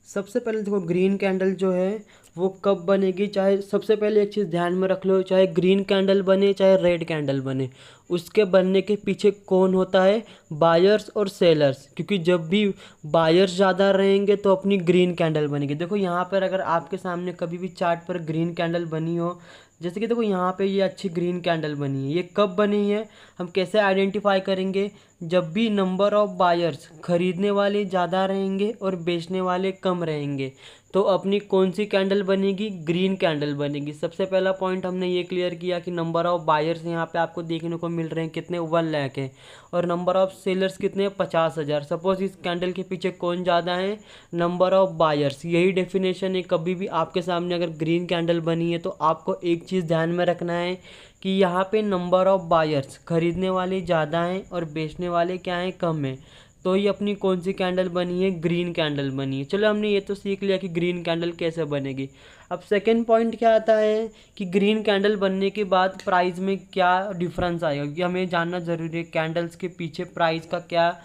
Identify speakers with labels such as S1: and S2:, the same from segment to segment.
S1: सबसे पहले देखो ग्रीन कैंडल जो है वो कब बनेगी, चाहे सबसे पहले एक चीज़ ध्यान में रख लो, चाहे ग्रीन कैंडल बने चाहे रेड कैंडल बने, उसके बनने के पीछे कौन होता है, बायर्स और सेलर्स। क्योंकि जब भी बायर्स ज़्यादा रहेंगे तो अपनी ग्रीन कैंडल बनेगी। देखो यहाँ पर अगर आपके सामने कभी भी चार्ट पर ग्रीन कैंडल बनी हो, जैसे कि देखो यहाँ पे ये अच्छी ग्रीन कैंडल बनी है, ये कब बनी है, हम कैसे आइडेंटिफाई करेंगे, जब भी नंबर ऑफ बायर्स खरीदने वाले ज़्यादा रहेंगे और बेचने वाले कम रहेंगे तो अपनी कौन सी कैंडल बनेगी, ग्रीन कैंडल बनेगी। सबसे पहला पॉइंट हमने ये क्लियर किया कि नंबर ऑफ बायर्स यहाँ पे आपको देखने को मिल रहे हैं कितने, 1 लाख है, और नंबर ऑफ सेलर्स कितने, 50,000। सपोज इस कैंडल के पीछे कौन ज़्यादा है, नंबर ऑफ बायर्स। यही डेफिनेशन है। कभी भी आपके सामने अगर ग्रीन कैंडल बनी है तो आपको एक चीज़ ध्यान में रखना है कि यहाँ पे नंबर ऑफ बायर्स खरीदने वाले ज़्यादा हैं और बेचने वाले क्या हैं, कम हैं। तो ही अपनी कौन सी कैंडल बनी है, ग्रीन कैंडल बनी है। चलो हमने ये तो सीख लिया कि ग्रीन कैंडल कैसे बनेगी। अब सेकंड पॉइंट क्या आता है कि ग्रीन कैंडल बनने के बाद प्राइस में क्या डिफरेंस आएगा, क्योंकि हमें जानना ज़रूरी है कैंडल्स के पीछे प्राइस का क्या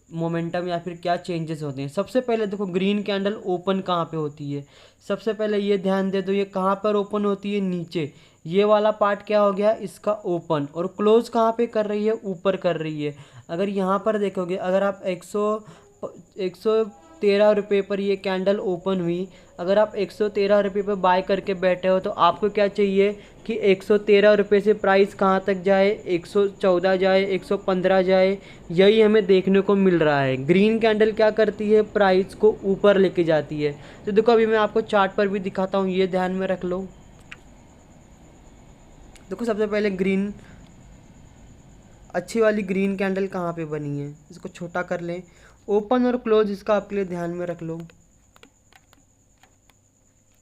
S1: मोमेंटम या फिर क्या चेंजेस होते हैं। सबसे पहले देखो ग्रीन कैंडल ओपन कहाँ पे होती है, सबसे पहले ये ध्यान दे दो, ये कहाँ पर ओपन होती है, नीचे। ये वाला पार्ट क्या हो गया इसका ओपन, और क्लोज कहाँ पे कर रही है, ऊपर कर रही है। अगर यहाँ पर देखोगे, अगर आप 113 रुपये पर ये कैंडल ओपन हुई, अगर आप 113 रुपये पर बाय करके बैठे हो तो आपको क्या चाहिए कि 113 रुपये से प्राइस कहाँ तक जाए, 114 जाए, 115 जाए। यही हमें देखने को मिल रहा है। ग्रीन कैंडल क्या करती है, प्राइस को ऊपर लेके जाती है। तो देखो अभी मैं आपको चार्ट पर भी दिखाता हूँ, ये ध्यान में रख लो। देखो सबसे पहले ग्रीन, अच्छी वाली ग्रीन कैंडल कहाँ पे बनी है, इसको छोटा कर लें। ओपन और क्लोज इसका आपके लिए ध्यान में रख लो।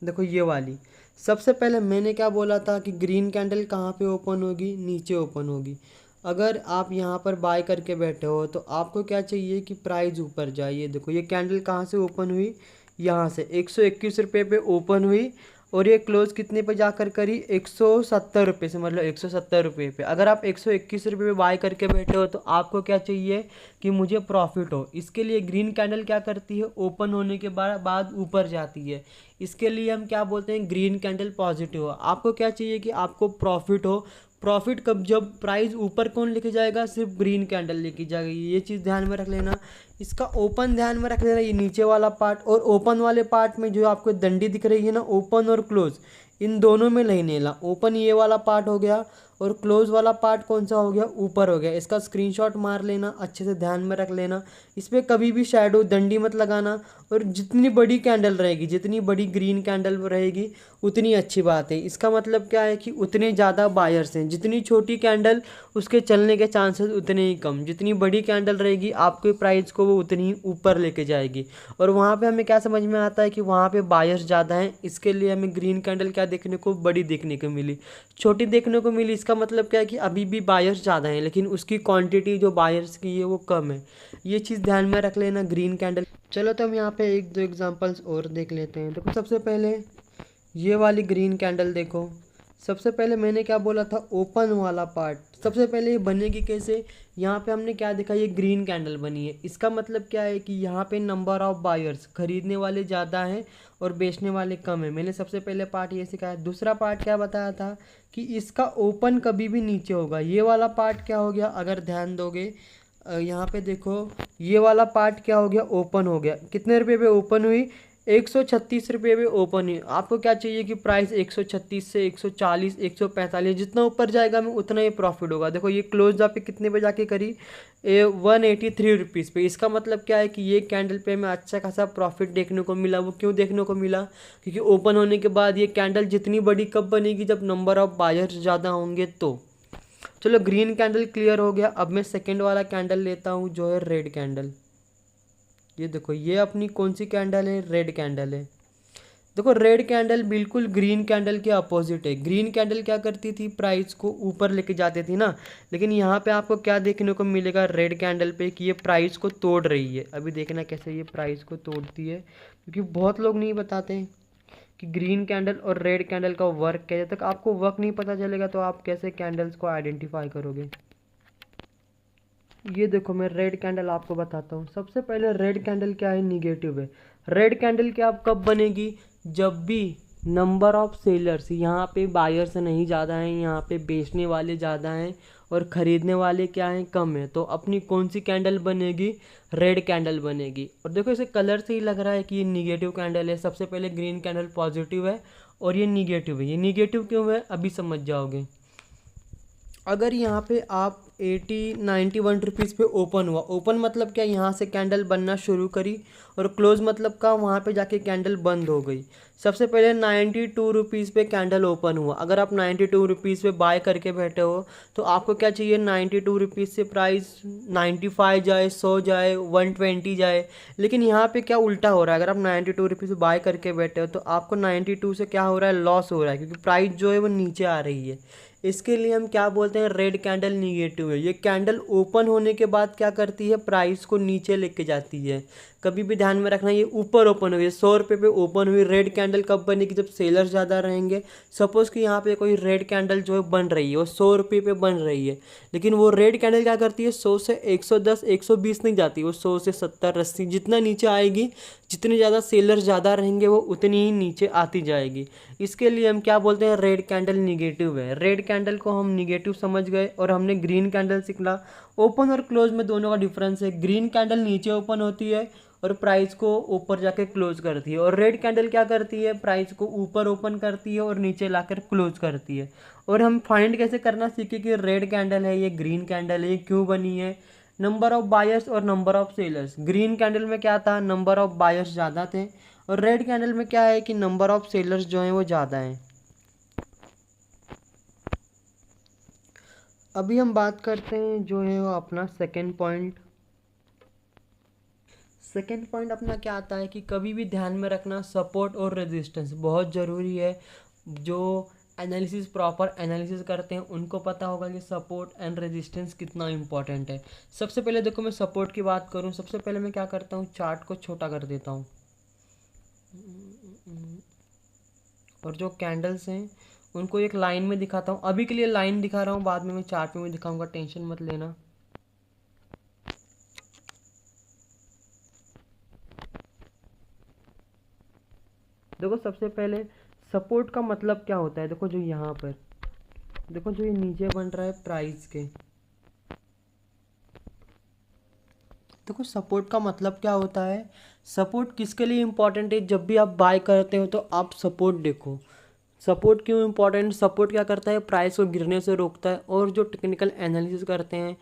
S1: देखो ये वाली, सबसे पहले मैंने क्या बोला था कि ग्रीन कैंडल कहाँ पे ओपन होगी, नीचे ओपन होगी। अगर आप यहाँ पर बाय करके बैठे हो तो आपको क्या चाहिए कि प्राइस ऊपर जाए। ये देखो ये कैंडल कहाँ से ओपन हुई, यहाँ से 121 रुपये पे ओपन हुई, और ये क्लोज कितने पे जाकर करी, 170 रुपये से, मतलब 170 रुपये पे। अगर आप 121 रुपये पे बाय करके बैठे हो तो आपको क्या चाहिए कि मुझे प्रॉफिट हो। इसके लिए ग्रीन कैंडल क्या करती है, ओपन होने के बाद ऊपर जाती है। इसके लिए हम क्या बोलते हैं, ग्रीन कैंडल पॉजिटिव हो। आपको क्या चाहिए कि आपको प्रॉफिट हो। प्रॉफिट कब, जब प्राइस ऊपर कौन लेके जाएगा, सिर्फ ग्रीन कैंडल लेके जाएगी। ये चीज़ ध्यान में रख लेना। इसका ओपन ध्यान में रख लेना, ये नीचे वाला पार्ट, और ओपन वाले पार्ट में जो आपको डंडी दिख रही है ना, ओपन और क्लोज, इन दोनों में नहीं लेना। ओपन ये वाला पार्ट हो गया और क्लोज वाला पार्ट कौन सा हो गया, ऊपर हो गया। इसका स्क्रीनशॉट मार लेना, अच्छे से ध्यान में रख लेना। इस पर कभी भी शैडो डंडी मत लगाना। और जितनी बड़ी कैंडल रहेगी, जितनी बड़ी ग्रीन कैंडल रहेगी उतनी अच्छी बात है। इसका मतलब क्या है कि उतने ज़्यादा बायर्स हैं। जितनी छोटी कैंडल उसके चलने के चांसेस उतने ही कम। जितनी बड़ी कैंडल रहेगी आपके प्राइस को वो उतनी ही ऊपर लेके जाएगी। और वहाँ पे हमें क्या समझ में आता है कि वहाँ पे बायर्स ज़्यादा हैं, इसके लिए हमें ग्रीन कैंडल क्या देखने को, बड़ी देखने को मिली, छोटी देखने को मिली। इसका मतलब क्या है कि अभी भी बायर्स ज़्यादा हैं लेकिन उसकी क्वांटिटी जो बायर्स की है वो कम है। ये चीज़ ध्यान में रख लेना ग्रीन कैंडल। चलो तो हम यहाँ पे एक दो एग्जांपल्स और देख लेते हैं। देखो सबसे पहले ये वाली ग्रीन कैंडल देखो। सबसे पहले मैंने क्या बोला था, ओपन वाला पार्ट। सबसे पहले ये बनेगी कैसे, यहाँ पे हमने क्या देखा, ये ग्रीन कैंडल बनी है। इसका मतलब क्या है कि यहाँ पे नंबर ऑफ बायर्स, खरीदने वाले ज़्यादा हैं और बेचने वाले कम है। मैंने सबसे पहले पार्ट ये सिखाया। दूसरा पार्ट क्या बताया था कि इसका ओपन कभी भी नीचे होगा। ये वाला पार्ट क्या हो गया, अगर ध्यान दोगे यहाँ पे देखो, ये वाला पार्ट क्या हो गया, ओपन हो गया। कितने रुपए पे ओपन हुई, 136 रुपये पे ओपन हुई। आपको क्या चाहिए कि प्राइस 136 से 140, 145, जितना ऊपर जाएगा हमें उतना ही प्रॉफिट होगा। देखो ये क्लोज पे कितने पे जाके करी, 183 रुपीज़ पे। इसका मतलब क्या है कि ये कैंडल पे हमें अच्छा खासा प्रॉफिट देखने को मिला। वो क्यों देखने को मिला, क्योंकि ओपन होने के बाद ये कैंडल जितनी बड़ी कब बनेगी, जब नंबर ऑफ बायर्स ज़्यादा होंगे तो। चलो ग्रीन कैंडल क्लियर हो गया। अब मैं सेकेंड वाला कैंडल लेता हूँ जो है रेड कैंडल। ये देखो ये अपनी कौन सी कैंडल है, रेड कैंडल है। देखो रेड कैंडल बिल्कुल ग्रीन कैंडल के अपोजिट है। ग्रीन कैंडल क्या करती थी, प्राइस को ऊपर लेके जाती थी ना, लेकिन यहाँ पे आपको क्या देखने को मिलेगा रेड कैंडल पे, कि ये प्राइस को तोड़ रही है। अभी देखना कैसे ये प्राइस को तोड़ती है, क्योंकि बहुत लोग नहीं बताते कि ग्रीन कैंडल और रेड कैंडल का वर्क क्या है। जब तक आपको वर्क नहीं पता चलेगा तो आप कैसे कैंडल्स को आइडेंटिफाई करोगे। ये देखो मैं रेड कैंडल आपको बताता हूँ। सबसे पहले रेड कैंडल क्या है, निगेटिव है। रेड कैंडल क्या अब कब बनेगी, जब भी नंबर ऑफ सेलर्स, यहाँ पे बायर्स नहीं ज़्यादा हैं, यहाँ पे बेचने वाले ज़्यादा हैं और ख़रीदने वाले क्या हैं, कम है, तो अपनी कौन सी कैंडल बनेगी, रेड कैंडल बनेगी। और देखो इसे कलर से ही लग रहा है कि ये निगेटिव कैंडल है। सबसे पहले ग्रीन कैंडल पॉजिटिव है और ये निगेटिव है। ये निगेटिव क्यों है अभी समझ जाओगे। अगर यहाँ पे आप 91 रुपीज़ पे ओपन हुआ, ओपन मतलब क्या, यहाँ से कैंडल बनना शुरू करी, और क्लोज मतलब का वहाँ पे जाके कैंडल बंद हो गई। सबसे पहले 92 रुपीज़ पे कैंडल ओपन हुआ। अगर आप 92 रुपीज़ पे बाय करके बैठे हो तो आपको क्या चाहिए, 92 रुपीज़ से प्राइस 95 जाए, 100 जाए, 120 जाए। लेकिन यहाँ पे क्या उल्टा हो रहा है, अगर आप 92 रुपीज़ बाय करके बैठे हो तो आपको 92 से क्या हो रहा है, लॉस हो रहा है, क्योंकि प्राइस जो है वो नीचे आ रही है। इसके लिए हम क्या बोलते हैं, रेड कैंडल निगेटिव है। ये कैंडल ओपन होने के बाद क्या करती है, प्राइस को नीचे लेके जाती है। कभी भी ध्यान में रखना, ये ऊपर ओपन हुई है, 100 रुपये पे ओपन हुई। रेड कैंडल कब बनेगी, जब सेलर ज़्यादा रहेंगे। सपोज़ कि यहाँ पे कोई रेड कैंडल जो है बन रही है, वो 100 रुपये पे बन रही है, लेकिन वो रेड कैंडल क्या करती है, 100 से 110 120 नहीं जाती, वो 100 से 70 80 जितना नीचे आएगी, जितने ज़्यादा सेलर ज़्यादा रहेंगे वो उतनी ही नीचे आती जाएगी। इसके लिए हम क्या बोलते हैं, रेड कैंडल निगेटिव है। रेड कैंडल को हम निगेटिव समझ गए और हमने ग्रीन कैंडल सीखा। ओपन और क्लोज में दोनों का डिफरेंस है। ग्रीन कैंडल नीचे ओपन होती है और प्राइस को ऊपर जाके क्लोज करती है, और रेड कैंडल क्या करती है, प्राइस को ऊपर ओपन करती है और नीचे लाकर क्लोज करती है। और हम फाइंड कैसे करना सीखे कि रेड कैंडल है, ये ग्रीन कैंडल है, ये क्यों बनी है। नंबर ऑफ बायर्स और number of sellers, green candle में क्या था, नंबर ऑफ बायर्स ज़्यादा थे, और रेड कैंडल में क्या है कि नंबर ऑफ सेलर्स जो हैं वो ज़्यादा हैं। अभी हम बात करते हैं जो है वो अपना सेकेंड पॉइंट। सेकेंड पॉइंट अपना क्या आता है कि कभी भी ध्यान में रखना, सपोर्ट और रेजिस्टेंस बहुत ज़रूरी है। जो एनालिसिस प्रॉपर एनालिसिस करते हैं उनको पता होगा कि सपोर्ट एंड रेजिस्टेंस कितना इंपॉर्टेंट है। सबसे पहले देखो, मैं सपोर्ट की बात करूं, सबसे पहले मैं क्या करता हूं, चार्ट को छोटा कर देता हूं, और जो कैंडल्स हैं उनको एक लाइन में दिखाता हूं। अभी के लिए लाइन दिखा रहा हूं, बाद में मैं चार्ट में दिखाऊंगा, टेंशन मत लेना। देखो सबसे पहले सपोर्ट का मतलब क्या होता है, देखो जो यहाँ पर, देखो जो ये नीचे बन रहा है प्राइस के, देखो सपोर्ट का मतलब क्या होता है। सपोर्ट किसके लिए इम्पोर्टेंट है, जब भी आप बाय करते हो तो आप सपोर्ट देखो। सपोर्ट क्यों इम्पोर्टेंट, सपोर्ट क्या करता है, प्राइस को गिरने से रोकता है। और जो टेक्निकल एनालिसिस करते हैं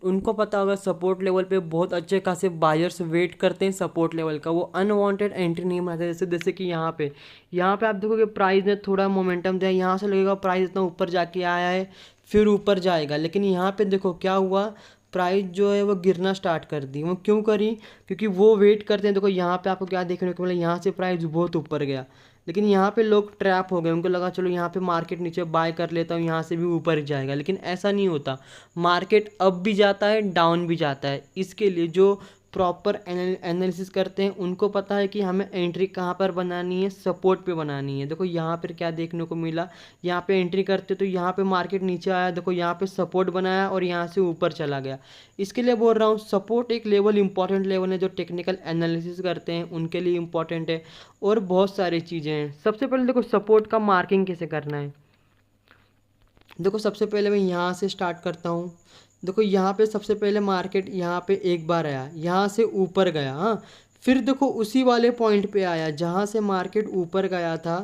S1: उनको पता होगा सपोर्ट लेवल पे बहुत अच्छे खासे बायर्स वेट करते हैं सपोर्ट लेवल का, वो अनवांटेड एंट्री नहीं मारते। जैसे कि यहाँ पे आप देखोगे प्राइस ने थोड़ा मोमेंटम दिया, यहाँ से लगेगा प्राइस इतना ऊपर जाके आया है, फिर ऊपर जाएगा। लेकिन यहाँ पे देखो क्या हुआ, प्राइस जो है वो गिरना स्टार्ट कर दी। वो क्यों करी, क्योंकि वो वेट करते हैं। देखो यहाँ पे आपको क्या देखने को मिला, यहाँ से प्राइस बहुत ऊपर गया, लेकिन यहाँ पे लोग ट्रैप हो गए, उनको लगा चलो यहाँ पे मार्केट नीचे बाय कर लेता हूँ, यहाँ से भी ऊपर जाएगा। लेकिन ऐसा नहीं होता, मार्केट अप भी जाता है, डाउन भी जाता है। इसके लिए जो प्रॉपर एनालिसिस करते हैं उनको पता है कि हमें एंट्री कहाँ पर बनानी है, सपोर्ट पे बनानी है। देखो यहाँ पर क्या देखने को मिला, यहाँ पे एंट्री करते तो यहाँ पे मार्केट नीचे आया, देखो यहाँ पे सपोर्ट बनाया और यहाँ से ऊपर चला गया। इसके लिए बोल रहा हूँ सपोर्ट एक लेवल इंपॉर्टेंट लेवल है, जो टेक्निकल एनालिसिस करते हैं उनके लिए इंपॉर्टेंट है। और बहुत सारी चीज़ें हैं। सबसे पहले देखो सपोर्ट का मार्किंग कैसे करना है। देखो सबसे पहले मैं यहाँ से स्टार्ट करता हूँ। देखो यहाँ पे सबसे पहले मार्केट यहाँ पे एक बार आया, यहाँ से ऊपर गया, हाँ, फिर देखो उसी वाले पॉइंट पे आया जहाँ से मार्केट ऊपर गया था,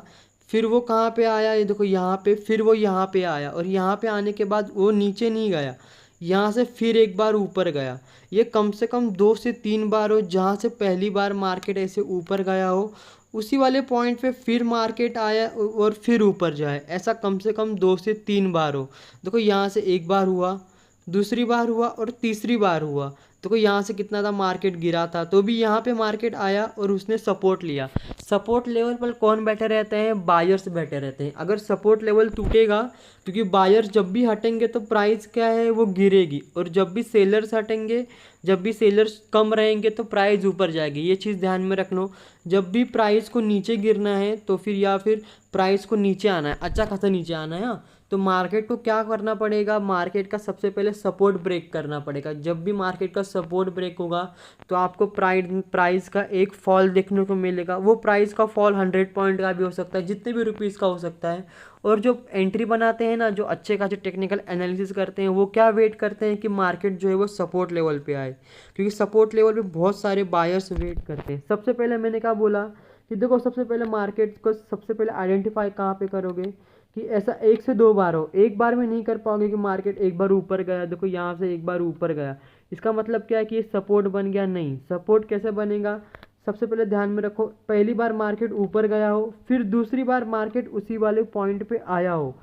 S1: फिर वो कहाँ पे आया, ये देखो यहाँ पे, फिर वो यहाँ पे आया, और यहाँ पे आने के बाद वो नीचे नहीं गया, यहाँ से फिर एक बार ऊपर गया। ये कम से कम 2 से 3 बार हो, जहाँ से पहली बार मार्केट ऐसे ऊपर गया हो, उसी वाले पॉइंट पे फिर मार्केट आया और फिर ऊपर जाए, ऐसा कम से कम 2 से 3 बार हो। देखो यहाँ से एक बार हुआ, दूसरी बार हुआ और तीसरी बार हुआ। देखो यहाँ से कितना था, मार्केट गिरा था तो भी यहाँ पे मार्केट आया और उसने सपोर्ट लिया। सपोर्ट लेवल पर कौन बैठे रहते हैं, बायर्स बैठे रहते हैं। अगर सपोर्ट लेवल टूटेगा, क्योंकि बायर्स जब भी हटेंगे तो प्राइस क्या है वो गिरेगी, और जब भी सेलर्स हटेंगे, जब भी सेलर्स कम रहेंगे तो प्राइस ऊपर जाएगी। ये चीज़ ध्यान में रखना, जब भी प्राइस को नीचे गिरना है तो फिर, या फिर प्राइस को नीचे आना है, अच्छा खासा नीचे आना है, हाँ, तो मार्केट को क्या करना पड़ेगा, मार्केट का सबसे पहले सपोर्ट ब्रेक करना पड़ेगा। जब भी मार्केट का सपोर्ट ब्रेक होगा तो आपको प्राइस का एक फॉल देखने को मिलेगा। वो प्राइस का फॉल 100 पॉइंट का भी हो सकता है, जितने भी रुपीज़ का हो सकता है। और जो एंट्री बनाते हैं ना, जो अच्छे खासे टेक्निकल एनालिसिस करते हैं, वो क्या वेट करते हैं कि मार्केट जो है वो सपोर्ट लेवल पे आए, क्योंकि सपोर्ट लेवल पे बहुत सारे बायर्स वेट करते हैं। सबसे पहले मैंने क्या बोला कि देखो, सबसे पहले मार्केट को सबसे पहले आइडेंटिफाई कहाँ पे करोगे कि ऐसा 1 से 2 बार हो। एक बार में नहीं कर पाओगे कि मार्केट एक बार ऊपर गया, देखो यहाँ से एक बार ऊपर गया, इसका मतलब क्या है कि ये सपोर्ट बन गया? नहीं। सपोर्ट कैसे बनेगा, सबसे पहले ध्यान में रखो, पहली बार मार्केट ऊपर गया हो, फिर दूसरी बार मार्केट उसी वाले पॉइंट पे आया हो।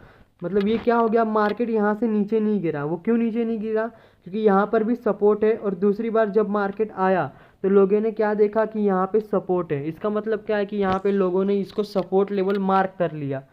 S1: मतलब ये क्या हो गया, मार्केट यहाँ से नीचे नहीं गिरा। वो क्यों नीचे नहीं गिरा, क्योंकि यहाँ पर भी सपोर्ट है, और दूसरी बार जब मार्केट आया तो लोगों ने क्या देखा कि यहाँ पे सपोर्ट है। इसका मतलब क्या है कि यहाँ पे लोगों ने इसको सपोर्ट लेवल मार्क कर लिया।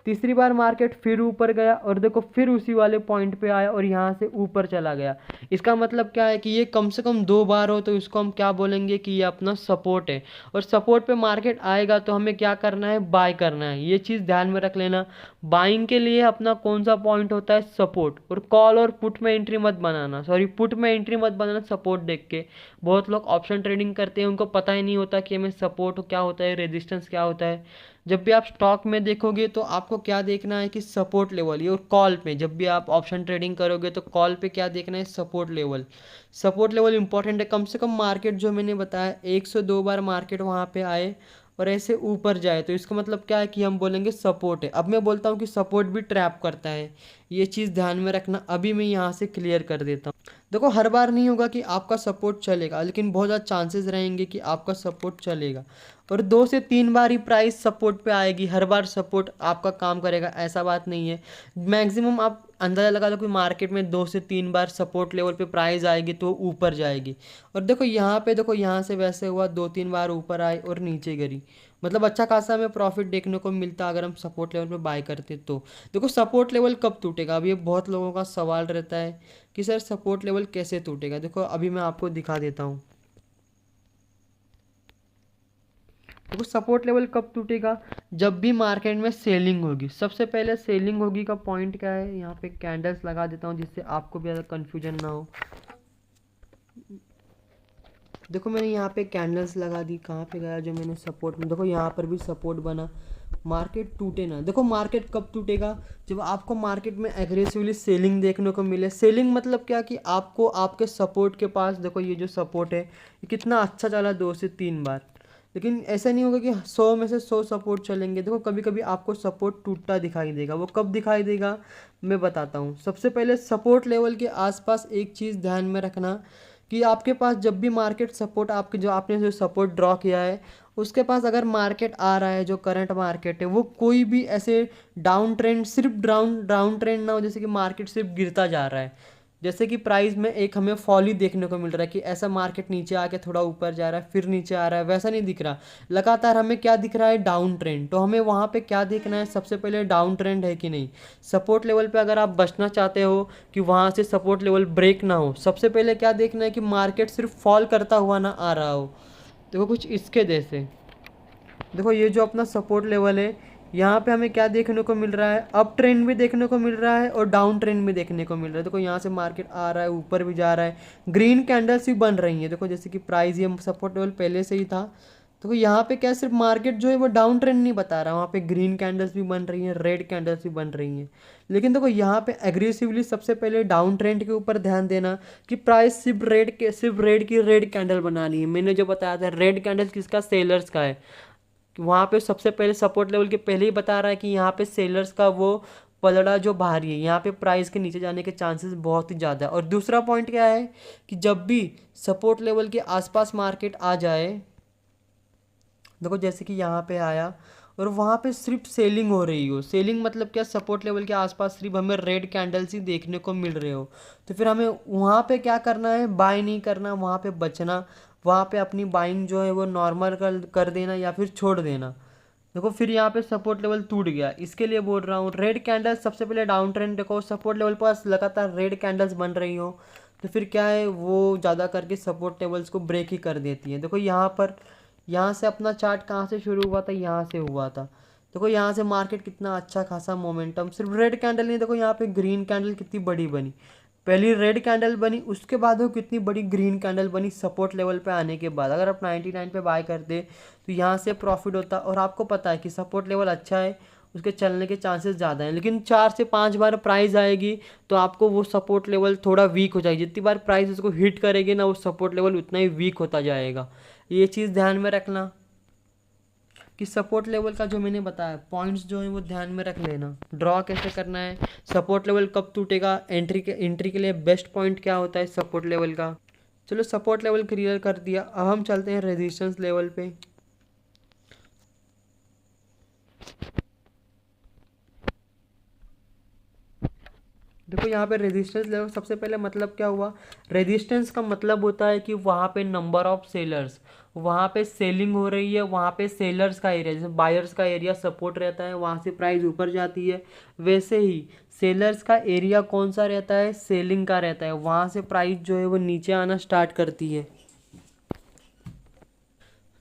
S1: तीसरी बार मार्केट फिर ऊपर गया और देखो फिर उसी वाले पॉइंट पे आया और यहाँ से ऊपर चला गया। इसका मतलब क्या है कि ये कम से कम 2 बार हो तो इसको हम क्या बोलेंगे कि ये अपना सपोर्ट है। और सपोर्ट पे मार्केट आएगा तो हमें क्या करना है, बाय करना है। ये चीज़ ध्यान में रख लेना। बाइंग के लिए अपना कौन सा पॉइंट होता है, सपोर्ट। और कॉल और पुट में एंट्री मत बनाना, सॉरी पुट में एंट्री मत बनाना सपोर्ट देख के। बहुत लोग ऑप्शन ट्रेडिंग करते हैं, उनको पता ही नहीं होता कि हमें सपोर्ट क्या होता है, रेजिस्टेंस क्या होता है। जब भी आप स्टॉक में देखोगे तो आपको क्या देखना है कि सपोर्ट लेवल। ये और कॉल पे जब भी आप ऑप्शन ट्रेडिंग करोगे तो कॉल पे क्या देखना है, support level. Support level important है। कम से कम मार्केट जो मैंने बताया 1 से 2 बार मार्केट वहाँ पे आए और ऐसे ऊपर जाए तो इसका मतलब क्या है कि हम बोलेंगे सपोर्ट है। अब मैं बोलता हूँ कि सपोर्ट भी ट्रैप करता है, ये चीज़ ध्यान में रखना। अभी मैं यहाँ से क्लियर कर देता हूँ। देखो, हर बार नहीं होगा कि आपका सपोर्ट चलेगा, लेकिन बहुत ज़्यादा चांसेस रहेंगे कि आपका सपोर्ट चलेगा। और 2 से 3 बार ही प्राइस सपोर्ट पे आएगी, हर बार सपोर्ट आपका काम करेगा ऐसा बात नहीं है। मैक्सिमम आप अंदाज़ा लगा लो कि मार्केट में 2 से 3 बार सपोर्ट लेवल पे प्राइस आएगी तो ऊपर जाएगी। और देखो यहाँ पे, देखो यहाँ से वैसे हुआ, 2-3 बार ऊपर आई और नीचे गिरी। मतलब अच्छा खासा हमें प्रॉफिट देखने को मिलता अगर हम सपोर्ट लेवल पे बाय करते तो। देखो सपोर्ट लेवल कब टूटेगा, अब ये बहुत लोगों का सवाल रहता है कि सर सपोर्ट लेवल कैसे टूटेगा। देखो अभी मैं आपको दिखा देता हूँ। देखो सपोर्ट लेवल कब टूटेगा, जब भी मार्केट में सेलिंग होगी। सबसे पहले सेलिंग होगी का पॉइंट क्या है, यहाँ पे कैंडल्स लगा देता हूँ जिससे आपको भी ज़्यादा कन्फ्यूजन ना हो। देखो मैंने यहाँ पे कैंडल्स लगा दी, कहाँ पे गया जो मैंने सपोर्ट में, देखो यहाँ पर भी सपोर्ट बना। मार्केट टूटे ना, देखो मार्केट कब टूटेगा, जब आपको मार्केट में एग्रेसिवली सेलिंग देखने को मिले। सेलिंग मतलब क्या कि आपको आपके सपोर्ट के पास, देखो ये जो सपोर्ट है ये कितना अच्छा चला 2 से 3 बार। लेकिन ऐसा नहीं होगा कि 100 में से 100 सपोर्ट चलेंगे। देखो कभी कभी आपको सपोर्ट टूटता दिखाई देगा। वो कब दिखाई देगा मैं बताता हूँ। सबसे पहले सपोर्ट लेवल के आसपास एक चीज़ ध्यान में रखना कि आपके पास जब भी मार्केट सपोर्ट, आपके जो आपने जो सपोर्ट ड्रॉ किया है उसके पास अगर मार्केट आ रहा है, जो करंट मार्केट है वो कोई भी ऐसे डाउन ट्रेंड, सिर्फ डाउन डाउन ट्रेंड ना हो, जैसे कि मार्केट सिर्फ गिरता जा रहा है। जैसे कि प्राइस में एक हमें फॉल ही देखने को मिल रहा है कि ऐसा मार्केट नीचे आके थोड़ा ऊपर जा रहा है फिर नीचे आ रहा है, वैसा नहीं दिख रहा। लगातार हमें क्या दिख रहा है, डाउन ट्रेंड। तो हमें वहाँ पे क्या देखना है, सबसे पहले डाउन ट्रेंड है कि नहीं। सपोर्ट लेवल पे अगर आप बचना चाहते हो कि वहाँ से सपोर्ट लेवल ब्रेक ना हो, सबसे पहले क्या देखना है कि मार्केट सिर्फ फॉल करता हुआ ना आ रहा हो। देखो कुछ इसके जैसे, देखो ये जो अपना सपोर्ट लेवल है यहाँ पे हमें क्या देखने को मिल रहा है, अप ट्रेंड भी देखने को मिल रहा है और डाउन ट्रेंड भी देखने को मिल रहा है। देखो यहाँ से मार्केट आ रहा है, ऊपर भी जा रहा है, ग्रीन कैंडल्स भी बन रही हैं। देखो जैसे कि प्राइस ये सपोर्ट लेवल पहले से ही था। देखो यहाँ पे क्या सिर्फ मार्केट जो है वो डाउन ट्रेंड नहीं बता रहा, वहाँ पे ग्रीन कैंडल्स भी बन रही हैं, रेड कैंडल्स भी बन रही हैं। लेकिन देखो यहाँ पे एग्रेसिवली सबसे पहले डाउन ट्रेंड के ऊपर ध्यान देना कि प्राइस सिर्फ रेड की रेड कैंडल बनानी है। मैंने जो बताया था रेड कैंडल किसका, सेलर्स का है। वहाँ पे सबसे पहले सपोर्ट लेवल के पहले ही बता रहा है कि यहाँ पे सेलर्स का वो पलड़ा जो भारी है, यहाँ पे प्राइस के नीचे जाने के चांसेस बहुत ही ज़्यादा है। और दूसरा पॉइंट क्या है कि जब भी सपोर्ट लेवल के आसपास मार्केट आ जाए, देखो जैसे कि यहाँ पे आया और वहाँ पे सिर्फ सेलिंग हो रही हो। सेलिंग मतलब क्या, सपोर्ट लेवल के आसपास सिर्फ हमें रेड कैंडल्स ही देखने को मिल रहे हो, तो फिर हमें वहाँ पे क्या करना है, बाय नहीं करना, वहाँ पे बचना। वहाँ पे अपनी बाइंग जो है वो नॉर्मल कर देना या फिर छोड़ देना। देखो फिर यहाँ पे सपोर्ट लेवल टूट गया, इसके लिए बोल रहा हूँ। रेड कैंडल्स सबसे पहले डाउन ट्रेंड, देखो सपोर्ट लेवल पास लगातार रेड कैंडल्स बन रही हो तो फिर क्या है, वो ज़्यादा करके सपोर्ट लेवल्स को ब्रेक ही कर देती है। देखो यहाँ पर, यहाँ से अपना चार्ट कहाँ से शुरू हुआ था, यहाँ से हुआ था। देखो यहाँ से मार्केट कितना अच्छा खासा मोमेंटम, सिर्फ रेड कैंडल नहीं, देखो यहाँ पे ग्रीन कैंडल कितनी बड़ी बनी, पहली रेड कैंडल बनी, उसके बाद वो कितनी बड़ी ग्रीन कैंडल बनी सपोर्ट लेवल पे आने के बाद। अगर आप 99 पे बाय करते तो यहाँ से प्रॉफिट होता, और आपको पता है कि सपोर्ट लेवल अच्छा है, उसके चलने के चांसेस ज़्यादा हैं। लेकिन 4 से 5 बार प्राइस आएगी तो आपको वो सपोर्ट लेवल थोड़ा वीक हो जाएगी, जितनी बार प्राइस उसको हिट करेगी ना वो सपोर्ट लेवल उतना ही वीक होता जाएगा। ये चीज़ ध्यान में रखना कि सपोर्ट लेवल का जो मैंने बताया पॉइंट्स जो है वो ध्यान में रख लेना। ड्रॉ कैसे करना है, सपोर्ट लेवल कब टूटेगा, एंट्री के लिए बेस्ट पॉइंट क्या होता है सपोर्ट लेवल का। चलो सपोर्ट लेवल क्लियर कर दिया, अब हम चलते हैं रेजिस्टेंस लेवल पे। देखो यहाँ पे रेजिस्टेंस लेवल सबसे पहले मतलब क्या हुआ, रेजिस्टेंस का मतलब होता है कि वहाँ पे नंबर ऑफ सेलर्स, वहाँ पे सेलिंग हो रही है, वहाँ पे सेलर्स का एरिया, जैसे बायर्स का एरिया सपोर्ट रहता है वहाँ से प्राइस ऊपर जाती है, वैसे ही सेलर्स का एरिया कौन सा रहता है, सेलिंग का रहता है, वहाँ से प्राइस जो है वो नीचे आना स्टार्ट करती है।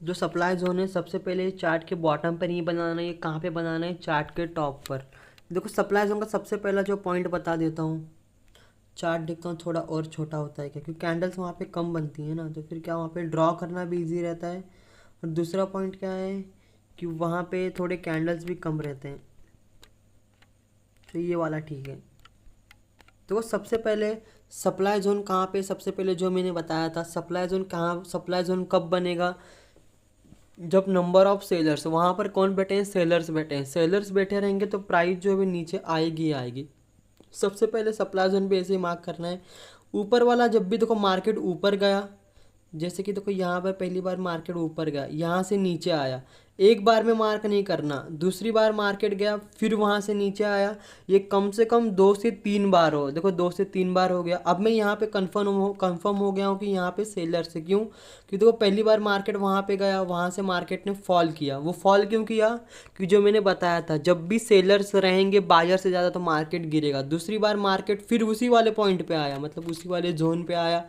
S1: जो सप्लाई जोन है सबसे पहले चार्ट के बॉटम पर नहीं बनाना है, ये कहाँ पे बनाना है, चार्ट के टॉप पर। देखो सप्लाई जोन का सबसे पहला जो पॉइंट बता देता हूँ, चार्ट देखता हूँ थोड़ा और छोटा होता है क्या, क्योंकि कैंडल्स वहाँ पे कम बनती है ना, तो फिर क्या वहाँ पे ड्रॉ करना भी इजी रहता है। और दूसरा पॉइंट क्या है कि वहाँ पे थोड़े कैंडल्स भी कम रहते हैं, तो ये वाला ठीक है। तो सबसे पहले सप्लाई जोन कहाँ पे, सबसे पहले जो मैंने बताया था सप्लाई जोन कहाँ, सप्लाई जोन कब बनेगा, जब नंबर ऑफ सेलर्स, वहाँ पर कौन बैठे हैं, सेलर्स बैठे हैं, सेलर्स बैठे रहेंगे तो प्राइस जो है नीचे आएगी आएगी। सबसे पहले सप्लाई जोन पे ऐसे ही मार्क करना है। ऊपर वाला जब भी देखो मार्केट ऊपर गया, जैसे कि देखो यहाँ पर पहली बार मार्केट ऊपर गया, यहाँ से नीचे आया, एक बार में मार्क नहीं करना, दूसरी बार मार्केट गया फिर वहाँ से नीचे आया, ये कम से कम 2 से 3 बार हो, देखो 2 से 3 बार हो गया। अब मैं यहाँ पे कंफर्म हो गया हूँ कि यहाँ पे सेलर से, क्यों, क्योंकि देखो पहली बार मार्केट वहाँ पे गया, वहाँ से मार्केट ने फॉल किया, वो फॉल क्यों किया, कि जो मैंने बताया था जब भी सेलर्स रहेंगे बायर से ज़्यादा तो मार्केट गिरेगा। दूसरी बार मार्केट फिर उसी वाले पॉइंट पे आया, मतलब उसी वाले जोन पे आया,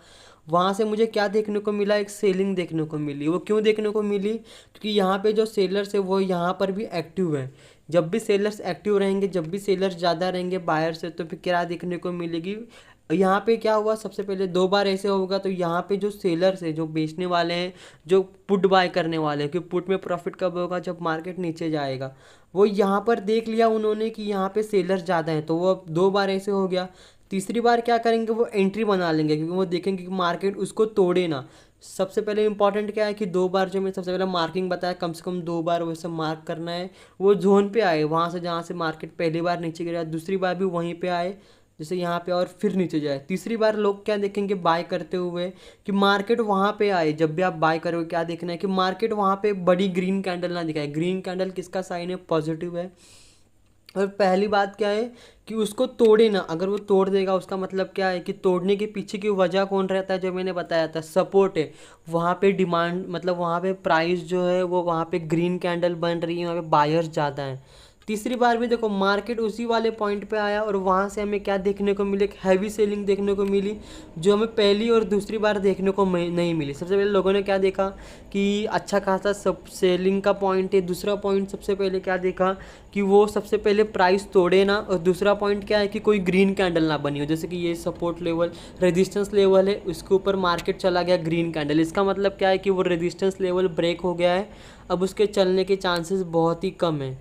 S1: वहाँ से मुझे क्या देखने को मिला, एक सेलिंग देखने को मिली। वो क्यों देखने को मिली, क्योंकि यहाँ पे जो सेलर्स है वो यहाँ पर भी एक्टिव है। जब भी सेलर्स एक्टिव रहेंगे, जब भी सेलर्स ज़्यादा रहेंगे बायर से, तो फिर क्या देखने को मिलेगी, यहाँ पे क्या हुआ, सबसे पहले 2 बार ऐसे होगा, तो यहाँ पे जो सेलर्स है, जो बेचने वाले हैं, जो पुट बाय करने वाले हैं, क्योंकि पुट में प्रॉफिट कब होगा, जब मार्केट नीचे जाएगा, वो यहाँ पर देख लिया उन्होंने कि यहाँ पे सेलर्स ज़्यादा हैं, तो वो 2 बार ऐसे हो गया। तीसरी बार क्या करेंगे, वो एंट्री बना लेंगे, क्योंकि वो देखेंगे कि मार्केट उसको तोड़े ना। सबसे पहले इंपॉर्टेंट क्या है कि 2 बार, जो मैं सबसे पहले मार्किंग बताया, कम से कम 2 बार वैसे मार्क करना है, वो जोन पे आए, वहाँ से जहाँ से मार्केट पहली बार नीचे गिरा, दूसरी बार भी वहीं पे आए जैसे यहाँ पे, और फिर नीचे जाए। तीसरी बार लोग क्या देखेंगे बाय करते हुए, कि मार्केट वहाँ पे आए, जब भी आप बाय करोगे क्या देखना है कि मार्केट वहाँ पे बड़ी ग्रीन कैंडल ना दिखाए। ग्रीन कैंडल किसका साइन है, पॉजिटिव है। और पहली बात क्या है कि उसको तोड़े ना, अगर वो तोड़ देगा उसका मतलब क्या है कि तोड़ने के पीछे की वजह कौन रहता है, जो मैंने बताया था सपोर्ट है, वहाँ पे डिमांड, मतलब वहाँ पे प्राइस जो है वो वहाँ पे ग्रीन कैंडल बन रही है, वहाँ पे बायर्स ज़्यादा हैं। तीसरी बार भी देखो मार्केट उसी वाले पॉइंट पे आया, और वहाँ से हमें क्या देखने को मिले, एक हैवी सेलिंग देखने को मिली, जो हमें पहली और दूसरी बार देखने को नहीं मिली। सबसे पहले लोगों ने क्या देखा कि अच्छा खासा सब सेलिंग का पॉइंट है। दूसरा पॉइंट सबसे पहले क्या देखा कि वो सबसे पहले प्राइस तोड़े ना, और दूसरा पॉइंट क्या है कि कोई ग्रीन कैंडल ना बनी हो, जैसे कि ये सपोर्ट लेवल, रेजिस्टेंस लेवल है, उसके ऊपर मार्केट चला गया ग्रीन कैंडल, इसका मतलब क्या है कि वो रेजिस्टेंस लेवल ब्रेक हो गया है, अब उसके चलने के चांसेस बहुत ही कम है।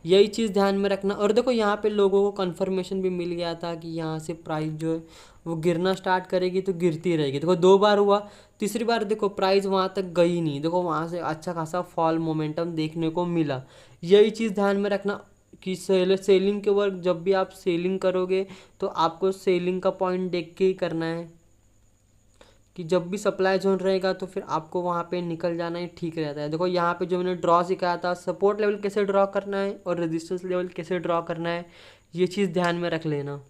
S1: यही चीज़ ध्यान में रखना। और देखो यहाँ पे लोगों को कंफर्मेशन भी मिल गया था कि यहाँ से प्राइस जो है वो गिरना स्टार्ट करेगी, तो गिरती रहेगी। देखो 2 बार हुआ, तीसरी बार देखो प्राइस वहाँ तक गई नहीं, देखो वहाँ से अच्छा खासा फॉल मोमेंटम देखने को मिला। यही चीज़ ध्यान में रखना कि सेलिंग के वर्क, जब भी आप सेलिंग करोगे तो आपको सेलिंग का पॉइंट देख के ही करना है, कि जब भी सप्लाई जोन रहेगा तो फिर आपको वहाँ पे निकल जाना ही ठीक रहता है। देखो यहाँ पे जो मैंने ड्रॉ सिखाया था, सपोर्ट लेवल कैसे ड्रॉ करना है और रेजिस्टेंस लेवल कैसे ड्रॉ करना है, ये चीज़ ध्यान में रख लेना।